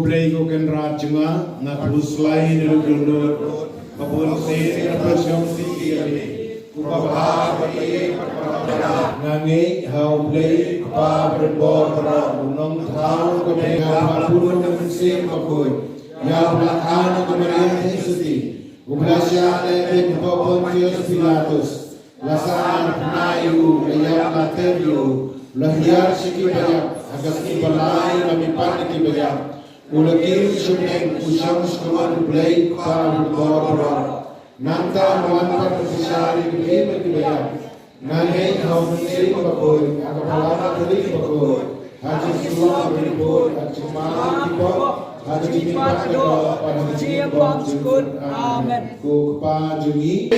play ko ken rajunga na puslay ni lulod kapun si represyon si kubaba pati nangi how play pa berbor para unong tao kami kapun ng si makoy ya belakang kemarian Yesusi ublasya leben Pontius Pilatus lasaan penayu ayam laterio lahir siki banyak agas ibalai kami panik banyak ulagir syuting usang sekolah play pa berbor nanta melantar persisari kebim banyak nangai kau menjadi bakoy akapalana dari bakoy haji sulam beribur haji malam kipok haji mimpak kedua pada haji bangkut amin ku kepajungi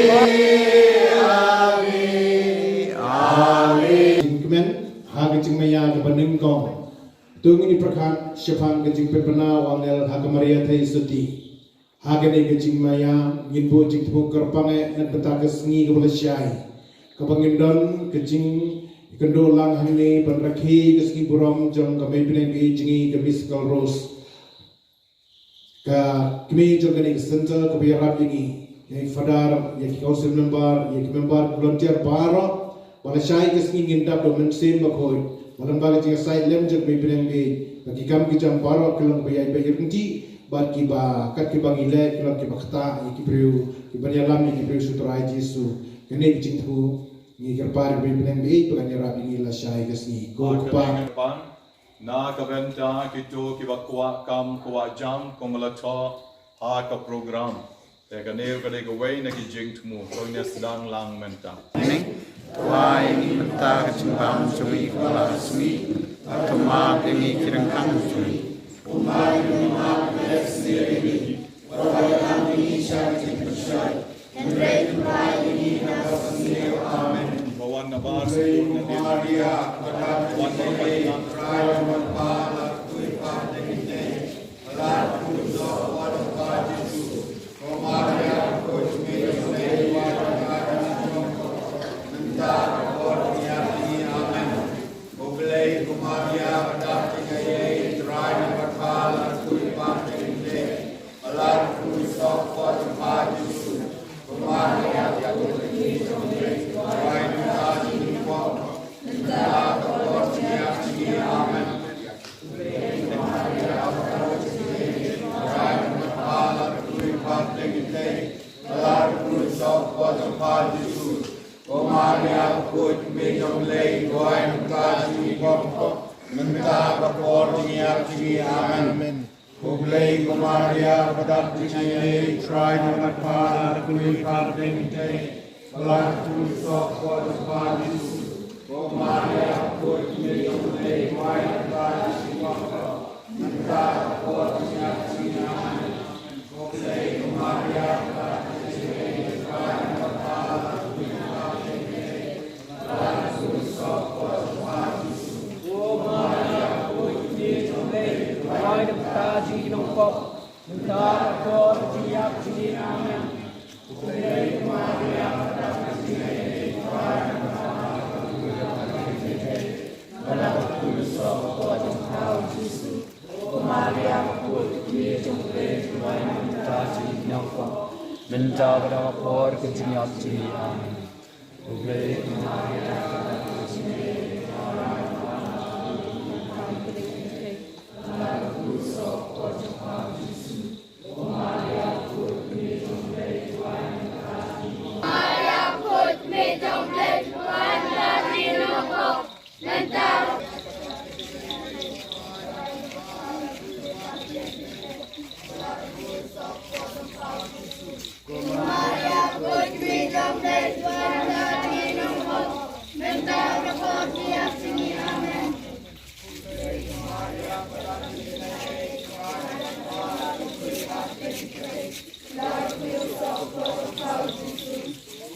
amin kemen haji cingmaya kebening kong tung ini perkat syafang kecing pepena wangel hakamaria thai suti hagane kecing maya ngimbo jing temu kerpange nan petakas ngi kebelasai kapangindon kecing kendo lang hangni panrakhi keski buram jong kami pineng gi jingi kemis kalros ka kami jong kani center kabiyarap jingi yang fadar yang council member yang member volunteer baro balasai keski ngindap do mensim bakoy walang baga jinga side lem jong kami pineng gi bagi kam ki jam baro kelang bayai bayir nti bat ki ba kat ki bangile kelang ki bakta ki priu ki banyalam ki priu sutra Jesu kene jing tu ni kerpar bi pinang bi paganyara bi la syai kasni ko pa na kabenta kito ki bakwa kam kwa jam komalato ha ka program te kane ka de way na ki jing tumu ko ne sedang lang menta wai ni menta ka chimbang chui kala smi atoma ke ni kirangkang chui umai ma lesni ni wa ka ni syai syai Henry Pai ni na amen bawan na bar sa na Maria wan na pa Raya Mapala Kuipa Nekite Alat Kuzo Wala Pa Jesu Maria Kuchmi Yosei Wala Kara Nongko Nanda Kornia Ni Amen Oblei Kumaria Badati Gaye Raya Mapala Kuipa Nekite Alat Kuzo Wala Pa Jesu Maria Kuchmi Yosei Raya Mapala Nanda Kornia Ni Amen Maria kut minum lei doain kasih bangkok mentah berpor dingiak tinggi amin Kublai Maria pada tinggi try dengan pada kulit karding teh belah tusok pada padi Maria kut minum lei doain kasih bangkok mentah berpor dingiak tinggi amin Kublai Maria pada tinggi try dengan pada Ji nong kop minta kor jiap ji amen Kublai Maria pada tinggi Bala kuso ko jong tau Jesu Maria kut ki jong le tuai minta ji nong kop minta pada kor ke jiap ji amen Kublai Maria pada tinggi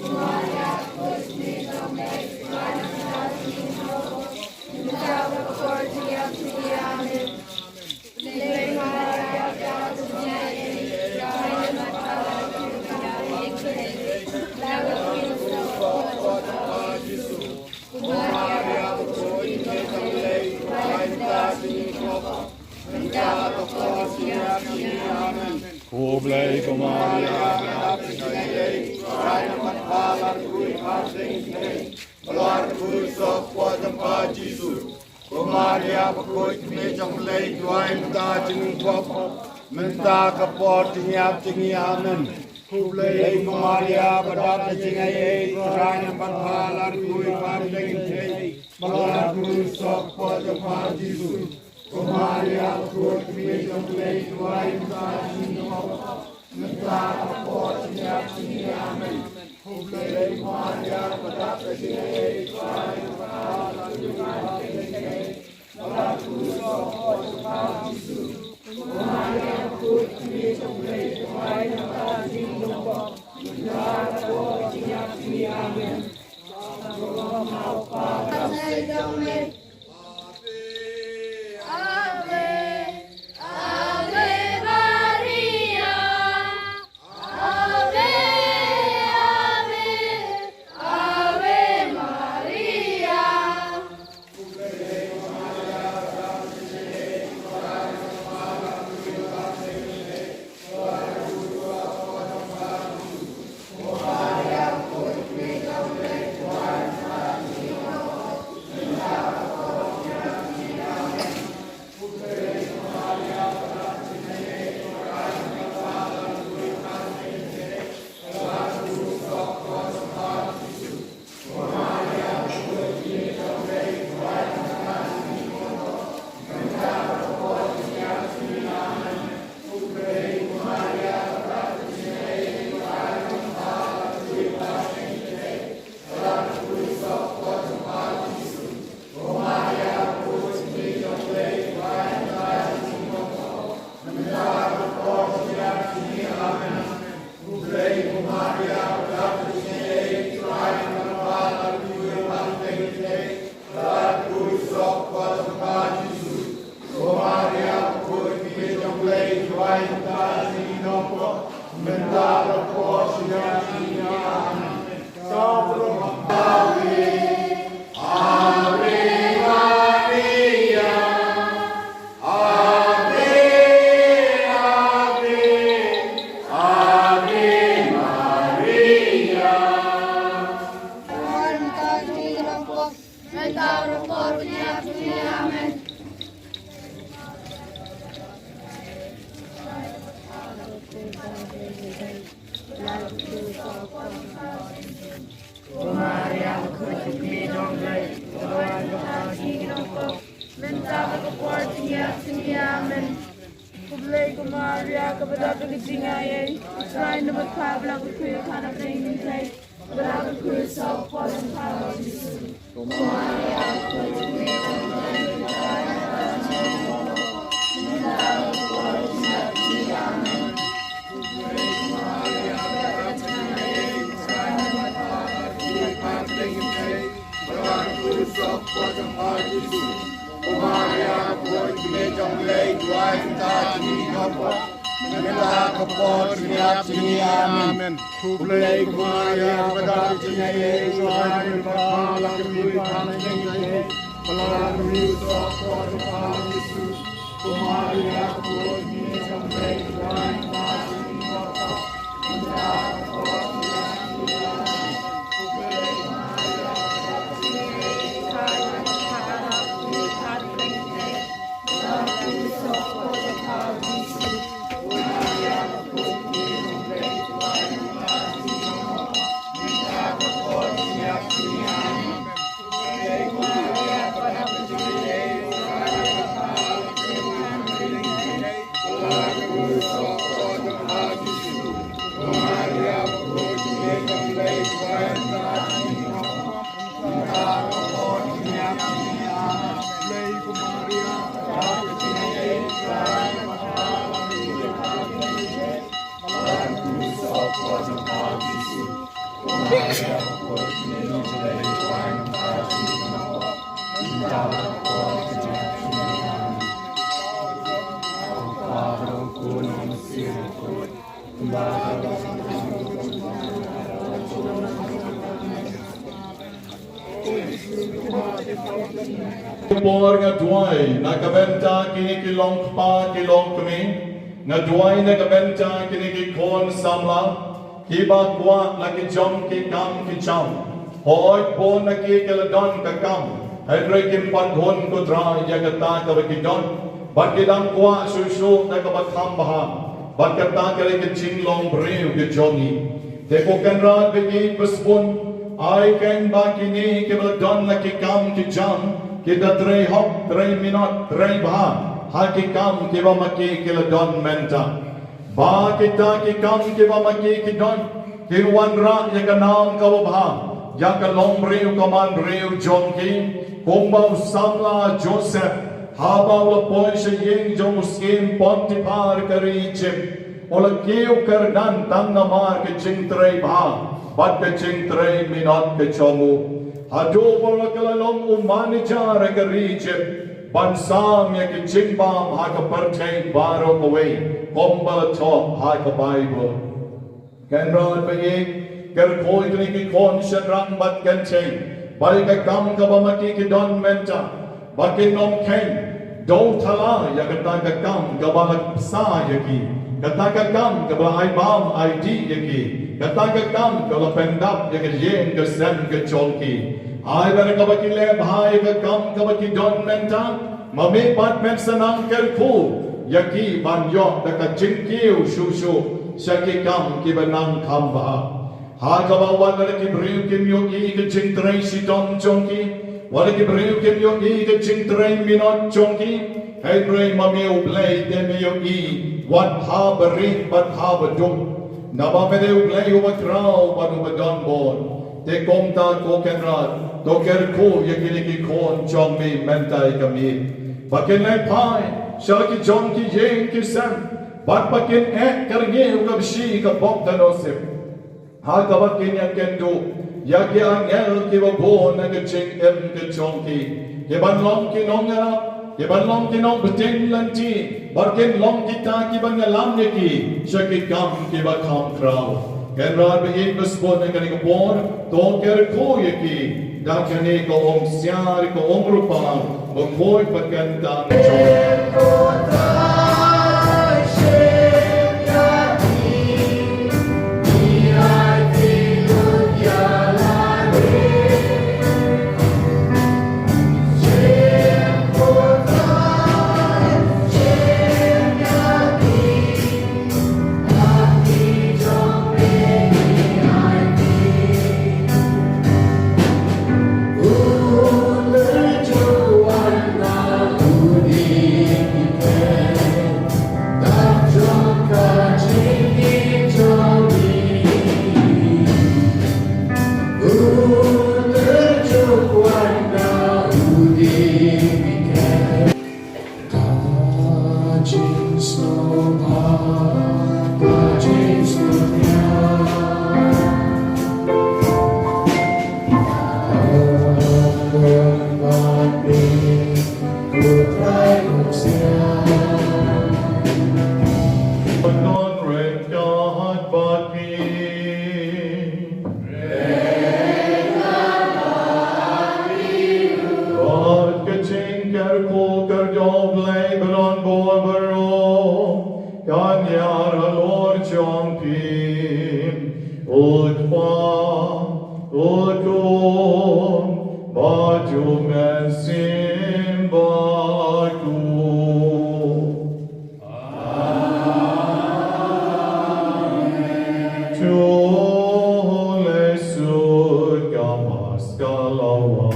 Maria, Kumaria Natingai, Raya Matala, Kui Parsing, Malar Kurso, Quadampa Jesus, Kumaria Bakoi, Major Lake, Dwayne Dajin, Papa, Menta Kaport, Yating Yaman, Kublai Kumaria, Badata Jingai, Raya Matala, Kui Parsing, Malar Kurso, Quadampa Jesus. Kumaria Bakoi, Major Lake, Dwayne Dajin, Papa, Menta Kaport, Yating Yaman. Kublai Kumaria, Badata Jingai, Raya Matala, Kui Parsing, Malar Kurso, Quadampa Jesus. Kumaria Bakoi, Major Lake, Dwayne Dajin, Papa, Menta Kaport, Yating Yaman. Amen. Kublai Kumaria, Badata Jingai, Raya Matala, Kui Parsing, Malar Kurso, Quadampa Jesus, Kumaria Bakoi, Major Lake, Dwayne Dajin, Papa, Menta Kaport, Yating Yaman. Kublai Kumaria, Badata Jingai, Raya Matala, Kui Parsing, Malar Kurso, Quadampa Jesus, Kumaria Bakoi, Major Lake, Dwayne Dajin, Papa, Menta Kaport, Yating Yaman. Kublai Kumaria, Badata Jingai, Raya Matala, Kui Parsing, Malar Kurso, Quadampa Jesus, Kumaria Bakoi, Major Lake, Dwayne Dajin, Papa, Menta Kaport, Yating Yaman. Kublai Kumaria, Badata Jingai, Raya Matala, Kui Parsing, Malar Kurso, Quadampa Jesus, Kumaria Bakoi, Major Lake, Dwayne Dajin, Papa, Menta Kaport, Yating Yaman. Por nga duai, nakabenta kini kilong pa kilong kami, ngaduay na kabenta kinikikon samla kiba kwa laki jom ki kam ki cham hoy po na ki keladon ka kam Hadre kim padhon ko dra yagata ka bakidon bakidang kwa susu na kabatham baha bakata kare ke chinglong breu ke jongi te ko kanra begi puspun I can bakini ke keladon laki kam ki jam ke datre hop 3 minut 3 baha ha ki kam ke ba maki keladon menta ba kita ki kam ke ba maki ki don ki wanra ya ka nam ka ba ya ka long reu kaman reu jonki kumbau samla Joseph habau la poi se yeng jong skin ponti par karichim ola kiu kardan tam namar ke chingtrei ba bat ke chingtrei minot ke chomu hadu bola kalalom umani jare karichim bansam ya ke chingbam ha ka partei baro away kumbal top ha ka bible kanrod pagi ker koi ki kon shanrang bat kan chei balik ka kam ka bamaki ki don menta bakin nom ken do thala ya kata ka kam ka balak sa yaki kata ka kam ka ba ai bam id yaki kata ka kam ka la pendap ya ka yen ka sen ka cholki ai bar ka baki le bhai ka kam ka baki don menta mami pat men sanang ker khu yaki ban yo da ka jingkiu shu shu shaki kam ki banang kham ba Hagabawan wala kibriu kim yung iiga jingtray si Don Chongki wala kibriu kim yung iiga jingtray minot Chongki hey bray mami ublay deme yung i wat haba rin bat haba dung nabamede ublay umakraw bat umadon bon te komta ko kenrad to kerko yakiliki kon Chongmi mentay kami bakin lay pai shalaki Chongki yeng kisam bat bakin karnye ukabshi ka boktanosip Hagabat kenya kendo yaki angel ki babon na ching em ke chongki ke ban long ki nongara ke ban long ki nong beting lanti barken long kita ki ban lam ne ki shaki kam ki ba kham krao kenrar be in bespon ne kani ko bor to ker ko yaki da kani ko om syar ko om rupa bo koi pakan ta chong Lesu gamas galawa